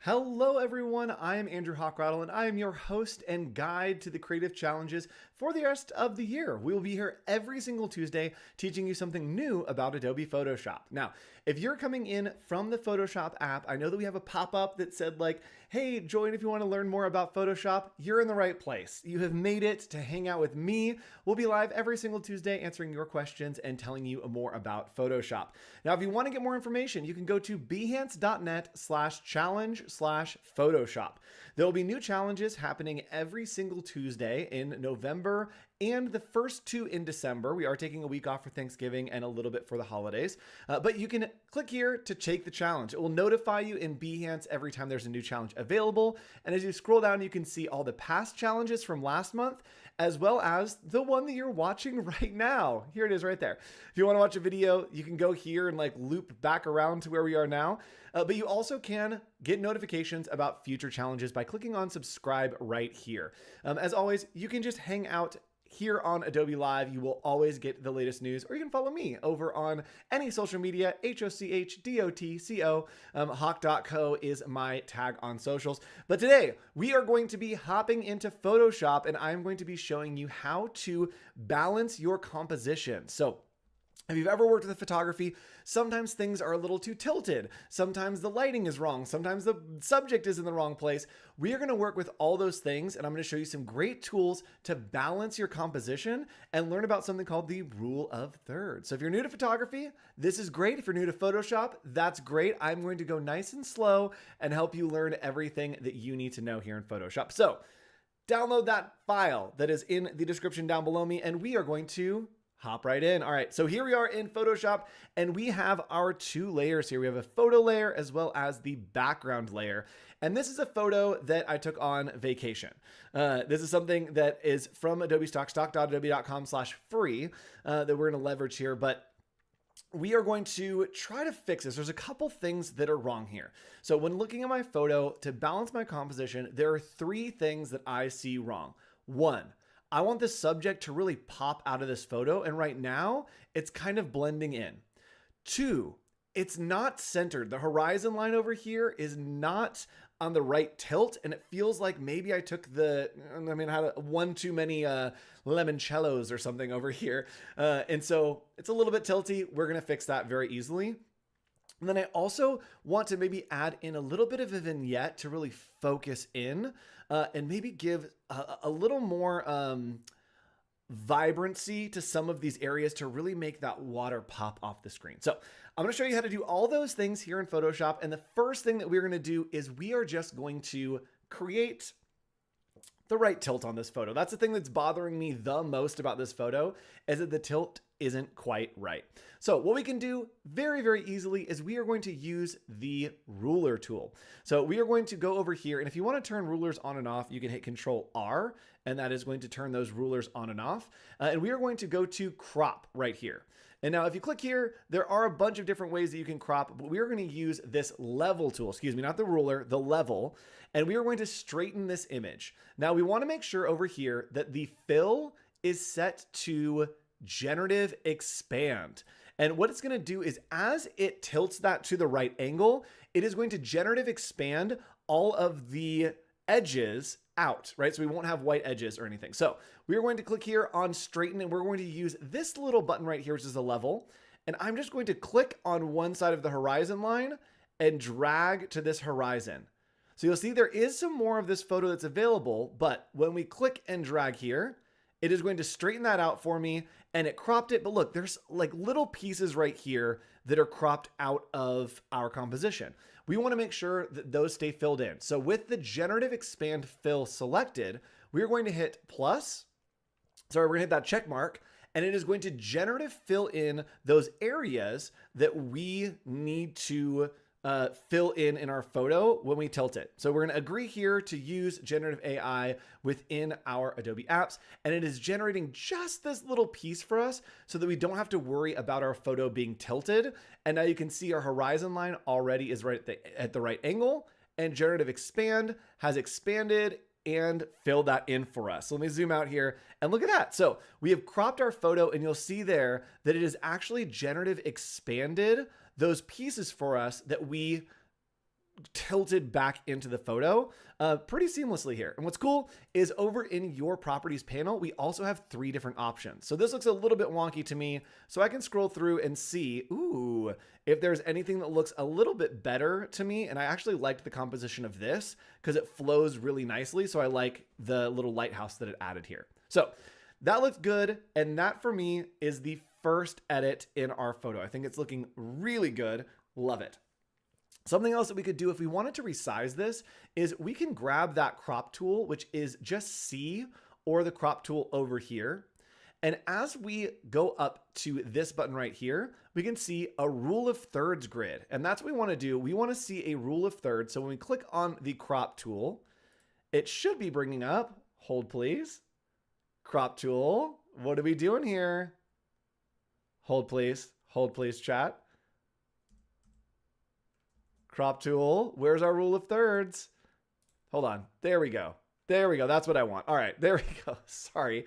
Hello everyone, I am Andrew Hochradel and I am your host and guide to the creative challenges for the rest of the year. We will be here every single Tuesday teaching you something new about Adobe Photoshop. Now, if you're coming in from the Photoshop app, I know that we have a pop-up that said like, hey, join if you want to learn more about Photoshop. You're in the right place. You have made it to hang out with me. We'll be live every single Tuesday answering your questions and telling you more about Photoshop. Now, if you want to get more information, you can go to behance.net/challenge/Photoshop. There will be new challenges happening every single Tuesday in November and the first two in December. We are taking a week off for Thanksgiving and a little bit for the holidays, but you can click here to take the challenge. It will notify you in Behance every time there's a new challenge available. And as you scroll down, you can see all the past challenges from last month, as well as the one that you're watching right now. Here it is right there. If you want to watch a video, you can go here and like loop back around to where we are now. But you also can get notifications about future challenges by clicking on subscribe right here. As always, you can just hang out here on Adobe Live. You will always get the latest news, or you can follow me over on any social media, HOCHDOTCO. Hawk.co is my tag on socials. But today we are going to be hopping into Photoshop and I'm going to be showing you how to balance your composition. So if you've ever worked with photography, sometimes things are a little too tilted. Sometimes the lighting is wrong. Sometimes the subject is in the wrong place. We are going to work with all those things, and I'm going to show you some great tools to balance your composition and learn about something called the rule of thirds. So if you're new to photography, this is great. If you're new to Photoshop, that's great. I'm going to go nice and slow and help you learn everything that you need to know here in Photoshop. So download that file that is in the description down below me, and we are going to hop right in. All right, so here we are in Photoshop and we have our two layers here. We have a photo layer as well as the background layer. And this is a photo that I took on vacation. This is something that is from Adobe Stock, stock.adobe.com/free that we're gonna leverage here, but we are going to try to fix this. There's a couple things that are wrong here. So when looking at my photo to balance my composition, there are three things that I see wrong. One, I want the subject to really pop out of this photo, and right now it's kind of blending in. Two, it's not centered. The horizon line over here is not on the right tilt, and it feels like maybe I took I had one too many limoncellos or something over here. And so it's a little bit tilty. We're gonna fix that very easily. And then I also want to maybe add in a little bit of a vignette to really focus in and maybe give a little more vibrancy to some of these areas to really make that water pop off the screen. So I'm going to show you how to do all those things here in Photoshop. And the first thing that we're going to do is we are just going to create the right tilt on this photo. That's the thing that's bothering me the most about this photo, is that the tilt isn't quite right. So what we can do very, very easily is we are going to use the ruler tool. So we are going to go over here, and if you want to turn rulers on and off, you can hit Control R, and that is going to turn those rulers on and off. And we are going to go to crop right here. And now if you click here, there are a bunch of different ways that you can crop, but we are going to use this level tool, excuse me, not the ruler, the level, and we are going to straighten this image. Now we want to make sure over here that the fill is set to Generative Expand. And what it's going to do is as it tilts that to the right angle, it is going to Generative Expand all of the edges out, right? So we won't have white edges or anything. So we're going to click here on straighten, and we're going to use this little button right here, which is a level. And I'm just going to click on one side of the horizon line and drag to this horizon. So you'll see there is some more of this photo that's available, but when we click and drag here, it is going to straighten that out for me, and it cropped it. But look, there's like little pieces right here that are cropped out of our composition. We want to make sure that those stay filled in. So with the Generative Expand fill selected, we're going to hit plus. Sorry, we're going to hit that check mark, and it is going to generative fill in those areas that we need to fill in our photo when we tilt it. So we're going to agree here to use generative AI within our Adobe apps, and it is generating just this little piece for us so that we don't have to worry about our photo being tilted. And now you can see our horizon line already is right at the right angle, and Generative Expand has expanded and fill that in for us. So let me zoom out here and look at that. So we have cropped our photo, and you'll see there that it is actually generative expanded those pieces for us that we tilted back into the photo pretty seamlessly here. And what's cool is over in your properties panel, we also have 3 different options. So this looks a little bit wonky to me. So I can scroll through and see, ooh, if there's anything that looks a little bit better to me. And I actually liked the composition of this because it flows really nicely. So I like the little lighthouse that it added here. So that looks good. And that for me is the first edit in our photo. I think it's looking really good. Love it. Something else that we could do if we wanted to resize this is we can grab that crop tool, which is just C or the crop tool over here. And as we go up to this button right here, we can see a rule of thirds grid. And that's what we want to do. We want to see a rule of thirds. So when we click on the crop tool, it should be bringing up, hold please, crop tool. What are we doing here? Hold please, chat. Crop tool, where's our rule of thirds? Hold on, there we go. There we go, that's what I want. All right, there we go. Sorry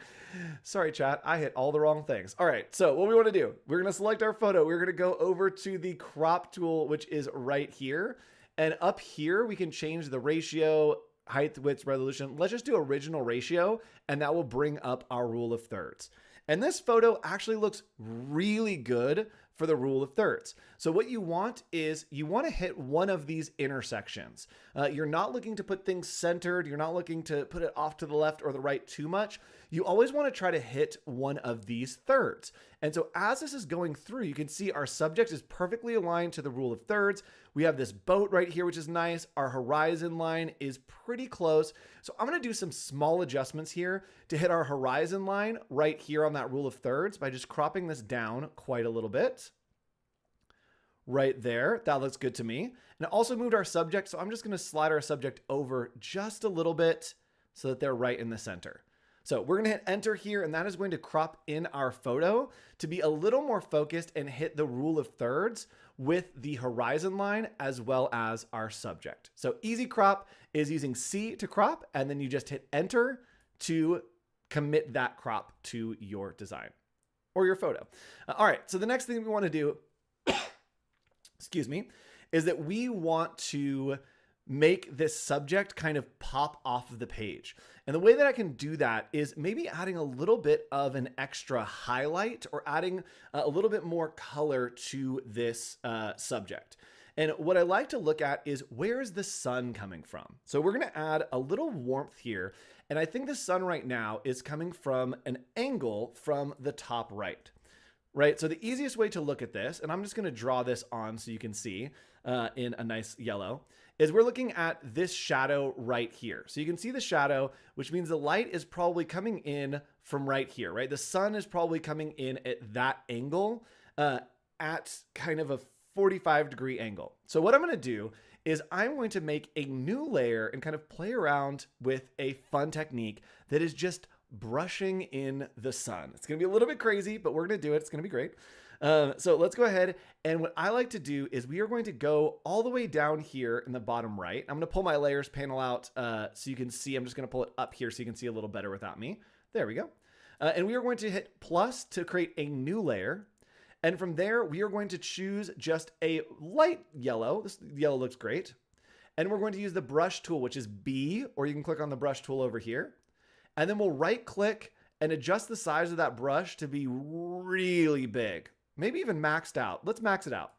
chat, I hit all the wrong things. All right, so what we wanna do, we're gonna select our photo. We're gonna go over to the crop tool, which is right here. And up here, we can change the ratio, height, width, resolution. Let's just do original ratio, and that will bring up our rule of thirds. And this photo actually looks really good for the rule of thirds. So what you want is you want to hit one of these intersections. You're not looking to put things centered. You're not looking to put it off to the left or the right too much. You always want to try to hit one of these thirds. And so as this is going through, you can see our subject is perfectly aligned to the rule of thirds. We have this boat right here, which is nice. Our horizon line is pretty close. So I'm going to do some small adjustments here to hit our horizon line right here on that rule of thirds by just cropping this down quite a little bit. Right there, that looks good to me. And it also moved our subject, so I'm just going to slide our subject over just a little bit so that they're right in the center. So we're going to hit enter here, and that is going to crop in our photo to be a little more focused and hit the rule of thirds with the horizon line as well as our subject. So easy crop is using C to crop, and then you just hit enter to commit that crop to your design or your photo. All right, so the next thing we want to do excuse me, is that we want to make this subject kind of pop off of the page. And the way that I can do that is maybe adding a little bit of an extra highlight or adding a little bit more color to this subject. And what I like to look at is where is the sun coming from? So we're going to add a little warmth here. And I think the sun right now is coming from an angle from the top right. Right, so the easiest way to look at this, and I'm just going to draw this on so you can see in a nice yellow, is we're looking at this shadow right here. So you can see the shadow, which means the light is probably coming in from right here, right? The sun is probably coming in at that angle at kind of a 45-degree angle. So what I'm going to do is I'm going to make a new layer and kind of play around with a fun technique that is just brushing in the sun. It's going to be a little bit crazy, but we're going to do it. It's going to be great. So let's go ahead. And what I like to do is we are going to go all the way down here in the bottom right. I'm going to pull my layers panel out so you can see. I'm just going to pull it up here so you can see a little better without me. There we go. And we are going to hit plus to create a new layer. And from there, we are going to choose just a light yellow. This yellow looks great. And we're going to use the brush tool, which is B, or you can click on the brush tool over here. And then we'll right click and adjust the size of that brush to be really big, maybe even maxed out. Let's max it out.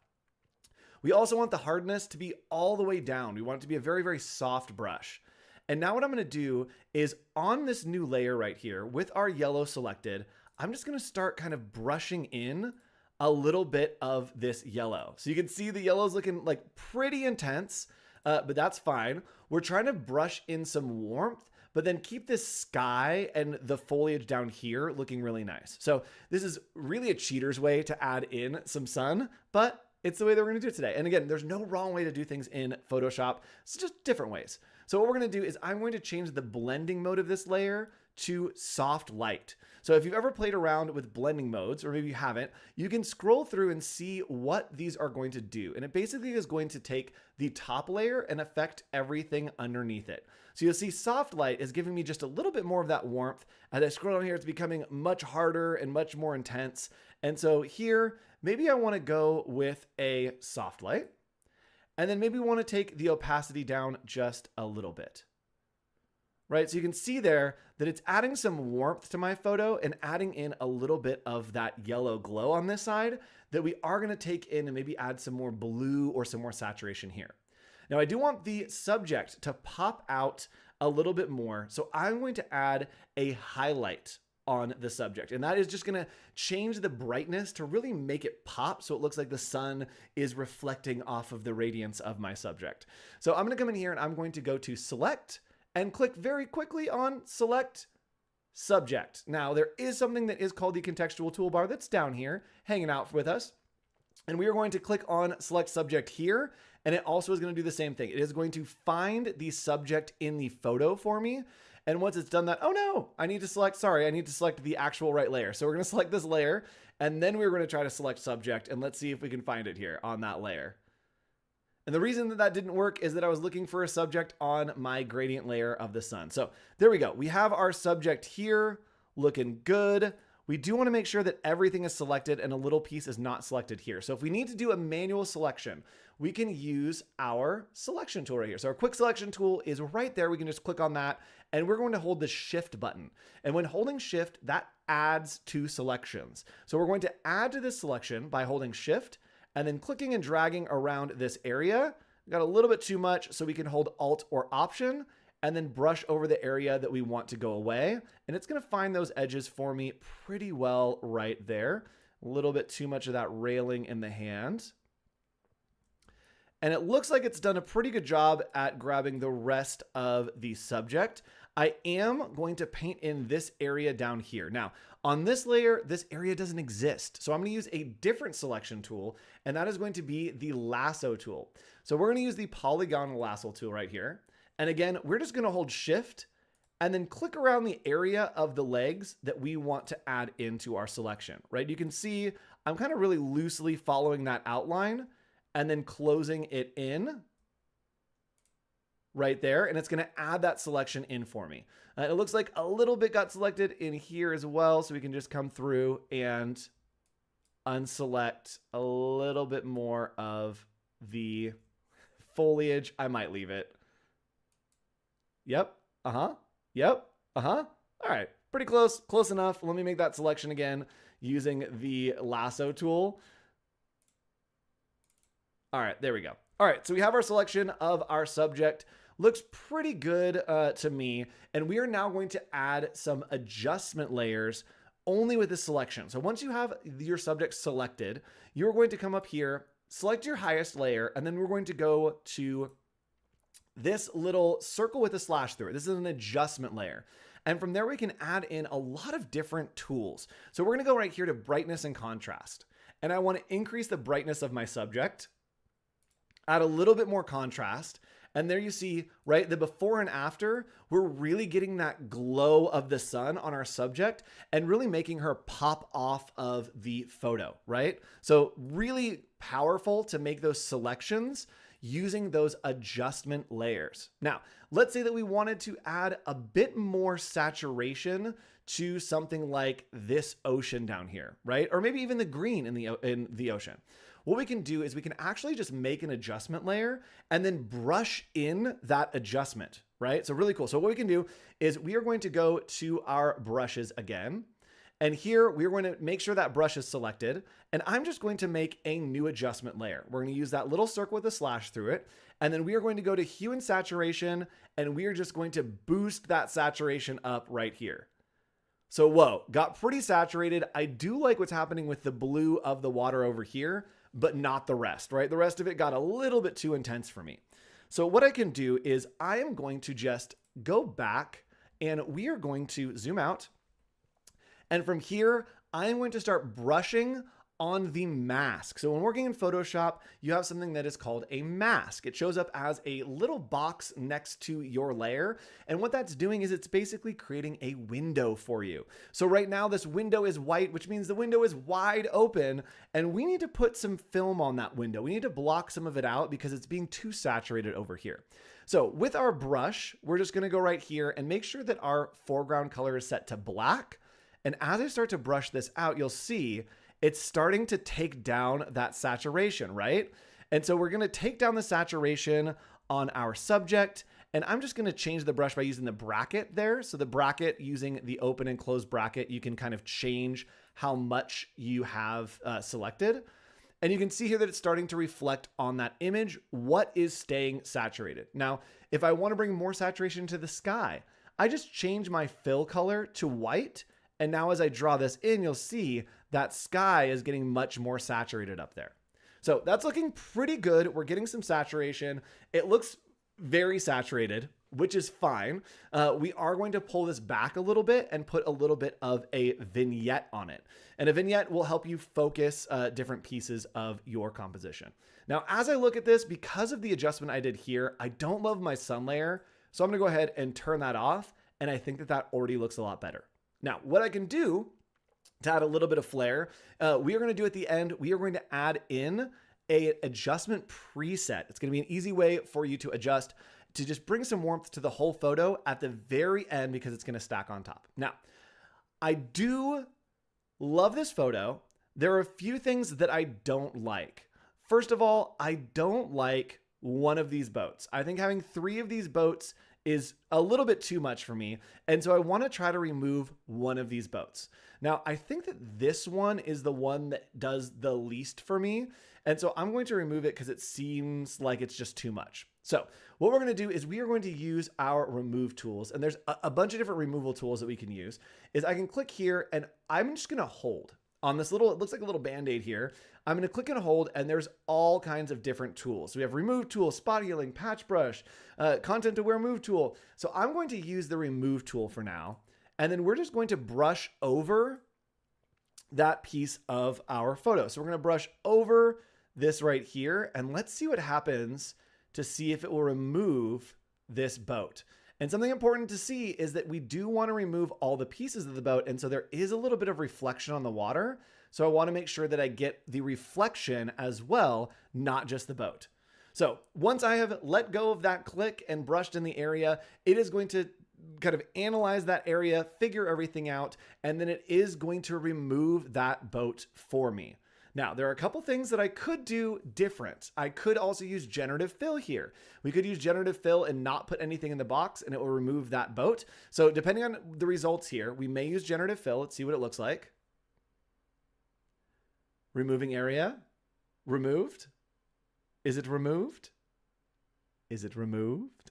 We also want the hardness to be all the way down. We want it to be a very, very soft brush. And now what I'm going to do is on this new layer right here with our yellow selected, I'm just going to start kind of brushing in a little bit of this yellow. So you can see the yellow is looking like pretty intense, but that's fine. We're trying to brush in some warmth, but then keep this sky and the foliage down here looking really nice. So this is really a cheater's way to add in some sun, but it's the way that we're gonna do it today. And again, there's no wrong way to do things in Photoshop. It's just different ways. So what we're gonna do is I'm going to change the blending mode of this layer to soft light. So if you've ever played around with blending modes, or maybe you haven't, you can scroll through and see what these are going to do. And it basically is going to take the top layer and affect everything underneath it. So you'll see soft light is giving me just a little bit more of that warmth. As I scroll down here, it's becoming much harder and much more intense. And so here, maybe I want to go with a soft light. And then maybe we want to take the opacity down just a little bit. Right? So you can see there that it's adding some warmth to my photo and adding in a little bit of that yellow glow on this side that we are going to take in and maybe add some more blue or some more saturation here. Now I do want the subject to pop out a little bit more. So I'm going to add a highlight on the subject. And that is just going to change the brightness to really make it pop. So it looks like the sun is reflecting off of the radiance of my subject. So I'm going to come in here and I'm going to go to select and click very quickly on select subject. Now there is something that is called the contextual toolbar that's down here hanging out with us. And we are going to click on select subject here. And it also is going to do the same thing. It is going to find the subject in the photo for me. And once it's done that, oh no, I need to select the actual right layer. So we're going to select this layer and then we're going to try to select subject and let's see if we can find it here on that layer. And the reason that that didn't work is that I was looking for a subject on my gradient layer of the sun. So there we go. We have our subject here looking good. We do want to make sure that everything is selected and a little piece is not selected here. So if we need to do a manual selection, we can use our selection tool right here. So our quick selection tool is right there. We can just click on that and we're going to hold the shift button. And when holding shift, that adds to selections. So we're going to add to this selection by holding shift and then clicking and dragging around this area. We got a little bit too much, so we can hold Alt or Option and then brush over the area that we want to go away. And it's going to find those edges for me pretty well right there. A little bit too much of that railing in the hand. And it looks like it's done a pretty good job at grabbing the rest of the subject. I am going to paint in this area down here. Now, on this layer, this area doesn't exist. So I'm going to use a different selection tool, and that is going to be the Lasso Tool. So we're going to use the Polygon Lasso Tool right here. And again, we're just going to hold Shift and then click around the area of the legs that we want to add into our selection, right? You can see I'm kind of really loosely following that outline and then closing it in right there. And it's going to add that selection in for me. It looks like a little bit got selected in here as well. So we can just come through and unselect a little bit more of the foliage. I might leave it. Yep. Yep. All right. Pretty close. Close enough. Let me make that selection again using the Lasso tool. All right. There we go. All right. So we have our selection of our subject. Looks pretty good to me. And we are now going to add some adjustment layers only with this selection. So once you have your subject selected, you're going to come up here, select your highest layer, and then we're going to go to this little circle with a slash through it. This is an adjustment layer. And from there, we can add in a lot of different tools. So we're going to go right here to brightness and contrast. And I want to increase the brightness of my subject, add a little bit more contrast. And there you see, right, the before and after, we're really getting that glow of the sun on our subject and really making her pop off of the photo, right? So really powerful to make those selections using those adjustment layers. Now, let's say that we wanted to add a bit more saturation to something like this ocean down here, right? Or maybe even the green in the ocean. What we can do is we can actually just make an adjustment layer and then brush in that adjustment, right? So really cool. So what we can do is we are going to go to our brushes again. And here we're going to make sure that brush is selected. And I'm just going to make a new adjustment layer. We're going to use that little circle with a slash through it. And then we are going to go to hue and saturation. And we are just going to boost that saturation up right here. So whoa, got pretty saturated. I do like what's happening with the blue of the water over here, but not the rest, right? The rest of it got a little bit too intense for me. So what I can do is I am going to just go back and we are going to zoom out. And from here, I'm going to start brushing on the mask. So when working in Photoshop, you have something that is called a mask. It shows up as a little box next to your layer. And what that's doing is it's basically creating a window for you. So right now this window is white, which means the window is wide open. And we need to put some film on that window. We need to block some of it out because it's being too saturated over here. So with our brush, we're just going to go right here and make sure that our foreground color is set to black. And as I start to brush this out, you'll see it's starting to take down that saturation, right? And so we're going to take down the saturation on our subject. And I'm just going to change the brush by using the bracket there. So the bracket, using the open and close bracket, you can kind of change how much you have selected. And you can see here that it's starting to reflect on that image what is staying saturated. Now, if I want to bring more saturation to the sky, I just change my fill color to white. And now as I draw this in, you'll see that sky is getting much more saturated up there. So that's looking pretty good. We're getting some saturation. It looks very saturated, which is fine. We are going to pull this back a little bit and put a little bit of a vignette on it. And a vignette will help you focus different pieces of your composition. Now, as I look at this, because of the adjustment I did here, I don't love my sun layer. So I'm going to go ahead and turn that off. And I think that that already looks a lot better. Now, what I can do to add a little bit of flair, we are going to do at the end, we are going to add in an adjustment preset. It's going to be an easy way for you to adjust to just bring some warmth to the whole photo at the very end because it's going to stack on top. Now, I do love this photo. There are a few things that I don't like. First of all, I don't like one of these boats. I think having 3 of these boats is a little bit too much for me. And so I want to try to remove one of these boats. Now, I think that this one is the one that does the least for me. And so I'm going to remove it because it seems like it's just too much. So what we're going to do is we are going to use our remove tools. And there's a bunch of different removal tools that we can use. Is I can click here and I'm just going to hold on this little, it looks like a little band-aid here. I'm going to click and hold, and there's all kinds of different tools. So we have remove tool, spot healing, patch brush, content aware move tool. So I'm going to use the remove tool for now. And then we're just going to brush over that piece of our photo. So we're going to brush over this right here, and let's see what happens to see if it will remove this boat. And something important to see is that we do want to remove all the pieces of the boat. And so there is a little bit of reflection on the water. So I want to make sure that I get the reflection as well, not just the boat. So once I have let go of that click and brushed in the area, it is going to kind of analyze that area, figure everything out, and then it is going to remove that boat for me. Now, there are a couple things that I could do different. I could also use generative fill here. We could use generative fill and not put anything in the box and it will remove that boat. So depending on the results here, we may use generative fill. Let's see what it looks like. Removing area, removed. Is it removed? Is it removed?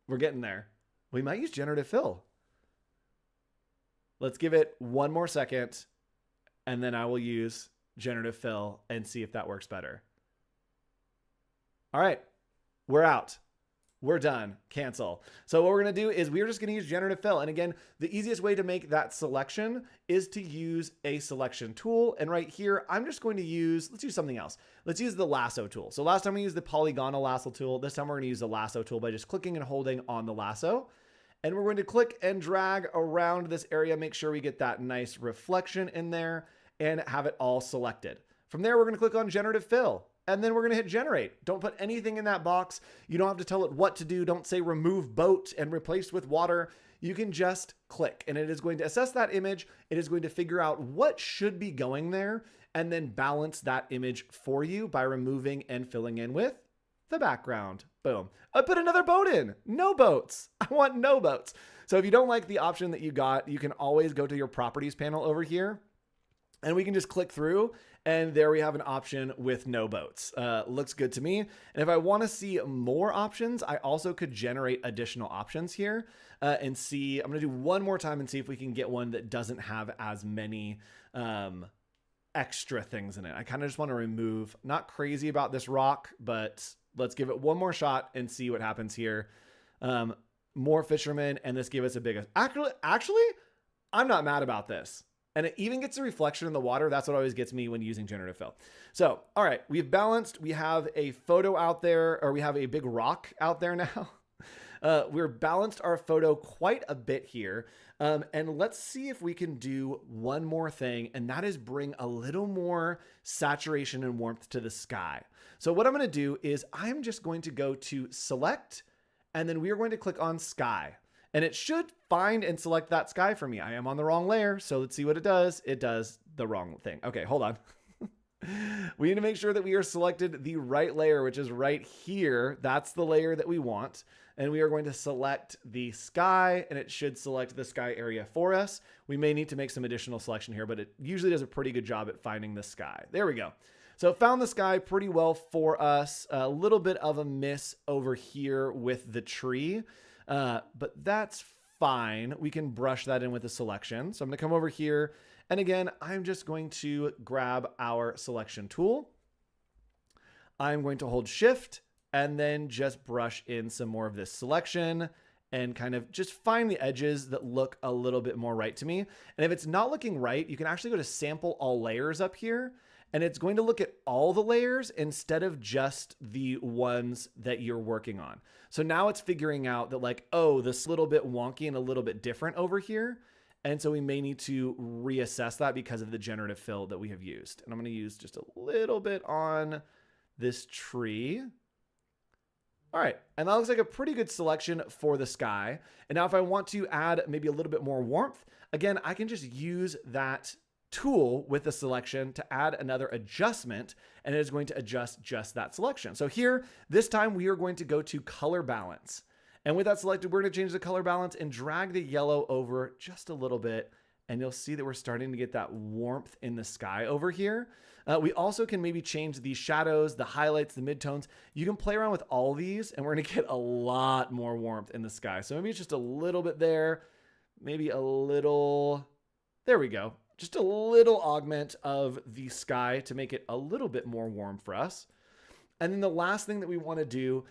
We're getting there. We might use generative fill. Let's give it one more second. And then I will use generative fill and see if that works better. All right, we're out. We're done. Cancel. So what we're going to do is we're just going to use generative fill. And again, the easiest way to make that selection is to use a selection tool. And right here, I'm just going to use, let's use something else. Let's use the lasso tool. So last time we used the polygonal lasso tool. This time we're going to use the lasso tool by just clicking and holding on the lasso. And we're going to click and drag around this area, make sure we get that nice reflection in there and have it all selected. From there, we're going to click on generative fill. And then we're going to hit generate. Don't put anything in that box. You don't have to tell it what to do. Don't say remove boat and replace with water. You can just click and it is going to assess that image. It is going to figure out what should be going there and then balance that image for you by removing and filling in with the background. Boom. I put another boat in. No boats. I want no boats. So if you don't like the option that you got, you can always go to your properties panel over here and we can just click through. And there we have an option with no boats. Looks good to me. And if I want to see more options, I also could generate additional options here and see. I'm going to do one more time and see if we can get one that doesn't have as many extra things in it. I kind of just want to remove, not crazy about this rock, but let's give it one more shot and see what happens here. More fishermen, and this gave us a big, actually, I'm not mad about this. And it even gets a reflection in the water. That's what always gets me when using generative fill. So, all right, we've balanced. We have a photo out there, or we have a big rock out there now. We've balanced our photo quite a bit here. And let's see if we can do one more thing, and that is bring a little more saturation and warmth to the sky. So what I'm going to do is I'm just going to go to select, and then we are going to click on sky. And it should find and select that sky for me. I am on the wrong layer, so let's see what it does. It does the wrong thing. Okay, hold on. We need to make sure that we are selected the right layer, which is right here. That's the layer that we want. And we are going to select the sky, and it should select the sky area for us. We may need to make some additional selection here, but it usually does a pretty good job at finding the sky. There we go. So it found the sky pretty well for us. A little bit of a miss over here with the tree, but that's fine. We can brush that in with the selection. So I'm going to come over here. And again, I'm just going to grab our selection tool. I'm going to hold shift and then just brush in some more of this selection and kind of just find the edges that look a little bit more right to me. And if it's not looking right, you can actually go to sample all layers up here, and it's going to look at all the layers instead of just the ones that you're working on. So now it's figuring out that like, oh, this little bit wonky and a little bit different over here. And so we may need to reassess that because of the generative fill that we have used. And I'm going to use just a little bit on this tree. All right, and that looks like a pretty good selection for the sky. And now if I want to add maybe a little bit more warmth, again, I can just use that tool with the selection to add another adjustment, and it is going to adjust just that selection. So here, this time we are going to go to color balance. And with that selected, we're going to change the color balance and drag the yellow over just a little bit. And you'll see that we're starting to get that warmth in the sky over here. We also can maybe change the shadows, the highlights, the midtones. You can play around with all these, and we're going to get a lot more warmth in the sky. So maybe it's just a little bit there, maybe a little, there we go. Just a little augment of the sky to make it a little bit more warm for us. And then the last thing that we want to do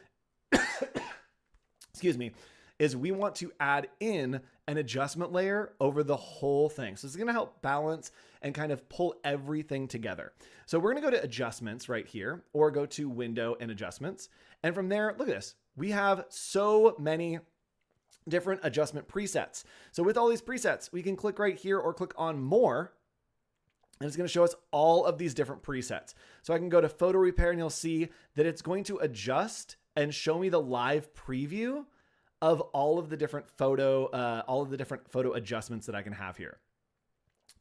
excuse me, is we want to add in an adjustment layer over the whole thing. So it's going to help balance and kind of pull everything together. So we're going to go to adjustments right here, or go to window and adjustments. And from there, look at this. We have so many different adjustment presets. So with all these presets, we can click right here or click on more, and it's going to show us all of these different presets. So I can go to photo repair, and you'll see that it's going to adjust and show me the live preview of all of the different photo adjustments that I can have here.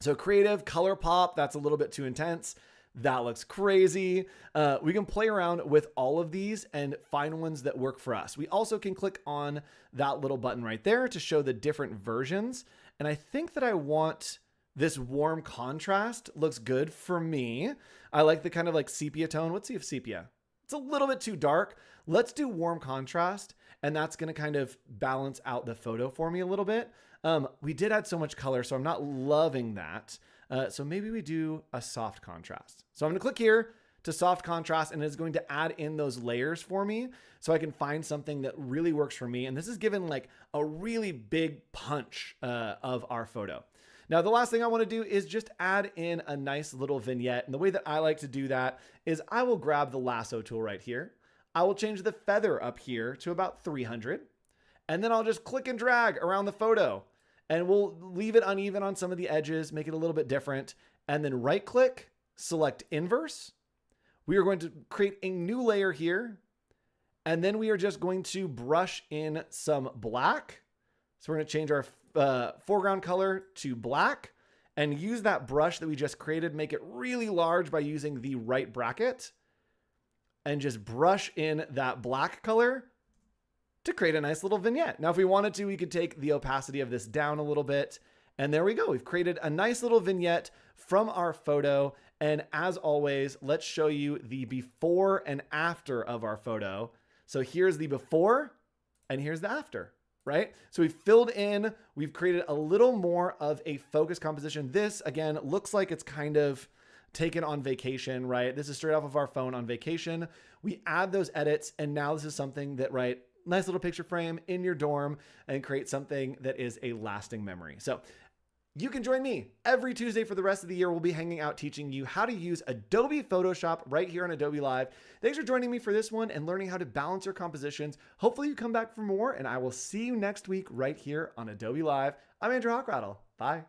So creative, color pop, that's a little bit too intense. That looks crazy. We can play around with all of these and find ones that work for us. We also can click on that little button right there to show the different versions. And I think that I want this warm contrast. Looks good for me. I like the kind of like sepia tone. Let's see if sepia. It's a little bit too dark. Let's do warm contrast, and that's going to kind of balance out the photo for me a little bit. We did add so much color, so I'm not loving that. So maybe we do a soft contrast. So I'm going to click here to soft contrast, and it's going to add in those layers for me so I can find something that really works for me. And this is given like a really big punch of our photo. Now, the last thing I want to do is just add in a nice little vignette. And the way that I like to do that is I will grab the lasso tool right here. I will change the feather up here to about 300. And then I'll just click and drag around the photo. And we'll leave it uneven on some of the edges, make it a little bit different. And then right click, select inverse. We are going to create a new layer here. And then we are just going to brush in some black. So we're going to change our foreground color to black and use that brush that we just created, make it really large by using the right bracket, and just brush in that black color to create a nice little vignette. Now, if we wanted to, we could take the opacity of this down a little bit, and there we go. We've created a nice little vignette from our photo. And as always, let's show you the before and after of our photo. So here's the before and here's the after. Right? So we've filled in, we've created a little more of a focus composition. This, again, looks like it's kind of taken on vacation, right? This is straight off of our phone on vacation. We add those edits, and now this is something that, right, nice little picture frame in your dorm and create something that is a lasting memory. So you can join me every Tuesday for the rest of the year. We'll be hanging out teaching you how to use Adobe Photoshop right here on Adobe Live. Thanks for joining me for this one and learning how to balance your compositions. Hopefully you come back for more, and I will see you next week right here on Adobe Live. I'm Andrew Hochradel. Bye.